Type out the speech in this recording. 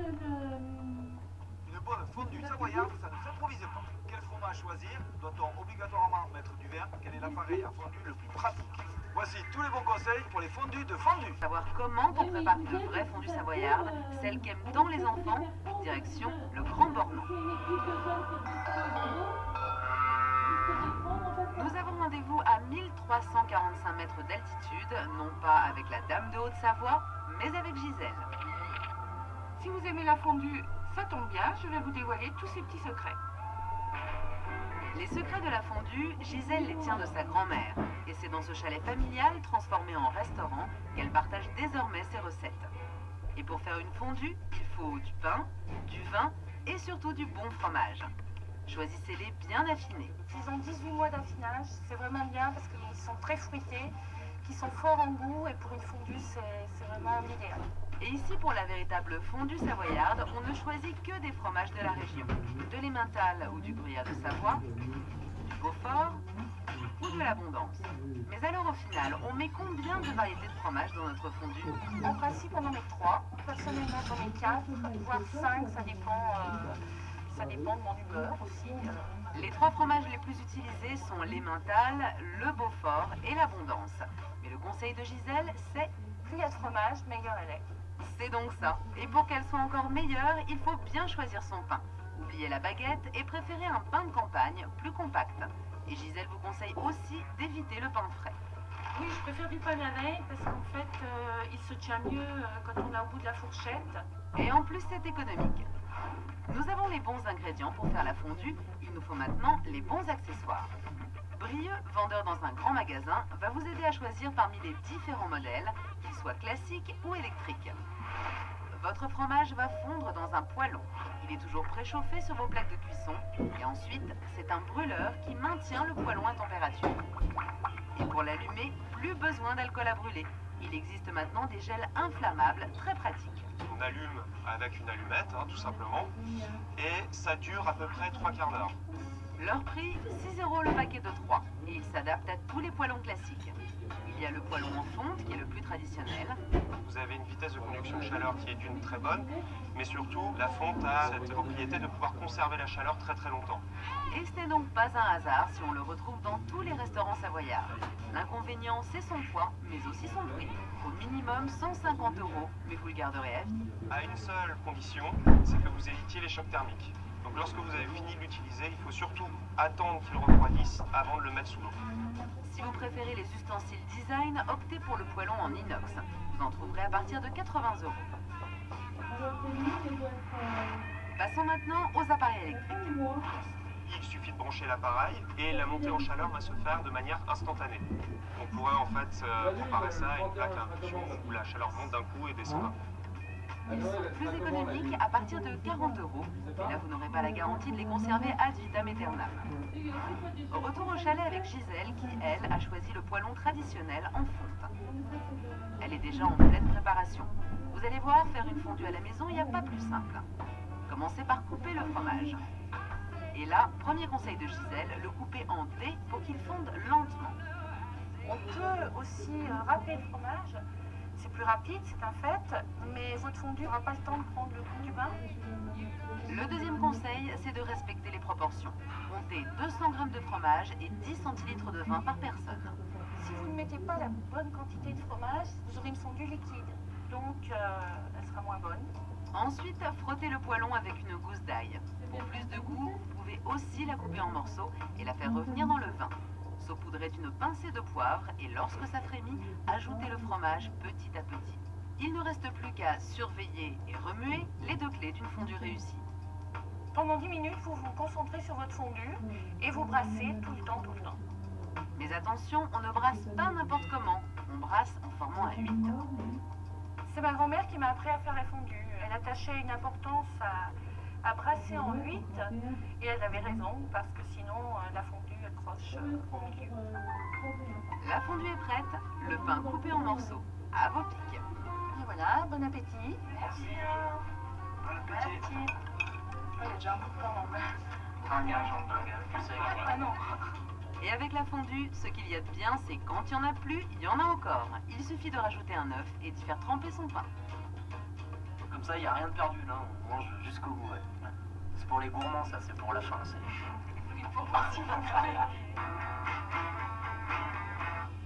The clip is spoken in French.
Une bonne fondue savoyarde, ça ne s'improvise pas. Quel fromage choisir? Doit-on obligatoirement mettre du vin? Quel est l'appareil à fondue le plus pratique? Voici tous les bons conseils pour les fondues de fondue. Savoir comment on prépare une vraie fondue savoyarde, celle qu'aiment tant les enfants, direction le Grand Bornand. Nous avons rendez-vous à 1345 mètres d'altitude, non pas avec la Dame de Haute-Savoie, mais avec Gisèle. Si vous aimez la fondue, ça tombe bien, je vais vous dévoiler tous ces petits secrets. Les secrets de la fondue, Gisèle les tient de sa grand-mère. Et c'est dans ce chalet familial, transformé en restaurant, qu'elle partage désormais ses recettes. Et pour faire une fondue, il faut du pain, du vin et surtout du bon fromage. Choisissez-les bien affinés. Ils ont 18 mois d'affinage, c'est vraiment bien parce qu'ils sont très fruités, qu'ils sont forts en goût et pour une fondue, c'est vraiment l'idéal. Et ici, pour la véritable fondue savoyarde, on ne choisit que des fromages de la région. De l'emmental ou du gruyère de Savoie, du Beaufort ou de l'Abondance. Mais alors au final, on met combien de variétés de fromages dans notre fondue? En principe, on en met 3. Personnellement, j'en mets 4, voire 5, ça dépend de mon humeur aussi. Les 3 fromages les plus utilisés sont l'emmental, le Beaufort et l'Abondance. Mais le conseil de Gisèle, c'est plus il y a de fromage, meilleur elle est. C'est donc ça. Et pour qu'elle soit encore meilleure, il faut bien choisir son pain. Oubliez la baguette et préférez un pain de campagne plus compact. Et Gisèle vous conseille aussi d'éviter le pain frais. Oui, je préfère du pain à veille parce qu'en fait, il se tient mieux quand on est au bout de la fourchette. Et en plus, c'est économique. Nous avons les bons ingrédients pour faire la fondue. Il nous faut maintenant les bons accessoires. Brieux, vendeur dans un grand magasin, va vous aider à choisir parmi les différents modèles, qu'ils soient classiques ou électriques. Votre fromage va fondre dans un poêlon. Il est toujours préchauffé sur vos plaques de cuisson. Et ensuite, c'est un brûleur qui maintient le poêlon à température. Et pour l'allumer, plus besoin d'alcool à brûler. Il existe maintenant des gels inflammables très pratiques. On allume avec une allumette, tout simplement, et ça dure à peu près 3 quarts d'heure. Leur prix, 6 € le paquet de 3, et il s'adapte à tous les poêlons classiques. Il y a le poêlon en fonte, qui est le plus traditionnel. Vous avez une vitesse de conduction de chaleur qui est d'une très bonne, mais surtout, la fonte a cette propriété de pouvoir conserver la chaleur très très longtemps. Et ce n'est donc pas un hasard si on le retrouve dans tous les restaurants savoyards. L'inconvénient, c'est son poids, mais aussi son prix. Au minimum 150 €, mais vous le garderez à vie. À une seule condition, c'est que vous évitiez les chocs thermiques. Donc lorsque vous avez fini de l'utiliser, il faut surtout attendre qu'il refroidisse avant de le mettre sous l'eau. Si vous préférez les ustensiles design, optez pour le poêlon en inox. Vous en trouverez à partir de 80 €. Passons maintenant aux appareils électriques. Il suffit de brancher l'appareil et la montée en chaleur va se faire de manière instantanée. On pourrait en fait comparer ça à une plaque à induction où la chaleur monte d'un coup et descend d'un coup. Ils sont plus économiques à partir de 40 €. Mais là, vous n'aurez pas la garantie de les conserver ad vitam aeternam. Retour au chalet avec Gisèle qui, elle, a choisi le poêlon traditionnel en fonte. Elle est déjà en pleine préparation. Vous allez voir, faire une fondue à la maison, il n'y a pas plus simple. Commencez par couper le fromage. Et là, premier conseil de Gisèle, le couper en dés pour qu'il fonde lentement. On peut aussi râper le fromage. C'est plus rapide, c'est un fait, mais votre fondue n'aura pas le temps de prendre le goût du bain. Le deuxième conseil, c'est de respecter les proportions. Montez 200 g de fromage et 10 centilitres de vin par personne. Si vous ne mettez pas la bonne quantité de fromage, vous aurez une fondue liquide, donc elle sera moins bonne. Ensuite, frottez le poêlon avec une gousse d'ail. Pour plus de goût, vous pouvez aussi la couper en morceaux et la faire revenir dans le vin. Saupoudrez d'une pincée de poivre et lorsque ça frémit, ajoutez le fromage petit à petit. Il ne reste plus qu'à surveiller et remuer, les 2 clés d'une fondue réussie. Pendant 10 minutes, vous vous concentrez sur votre fondue et vous brassez tout le temps, tout le temps. Mais attention, on ne brasse pas n'importe comment. On brasse en formant un 8. C'est ma grand-mère qui m'a appris à faire la fondue. Elle attachait une importance à brasser en 8 et elle avait raison parce que sinon la fondue elle croche au milieu. La fondue est prête, le pain coupé en morceaux, à vos pics. Et voilà, bon appétit. Merci. Bon appétit. Il y a déjà un peu quand même. Ah non. Et avec la fondue, ce qu'il y a de bien, c'est quand il n'y en a plus, il y en a encore. Il suffit de rajouter un œuf et d'y faire tremper son pain. Comme ça, il n'y a rien de perdu, là, on mange jusqu'au bout. Ouais. C'est pour les gourmands, ça, c'est pour la fin. C'est...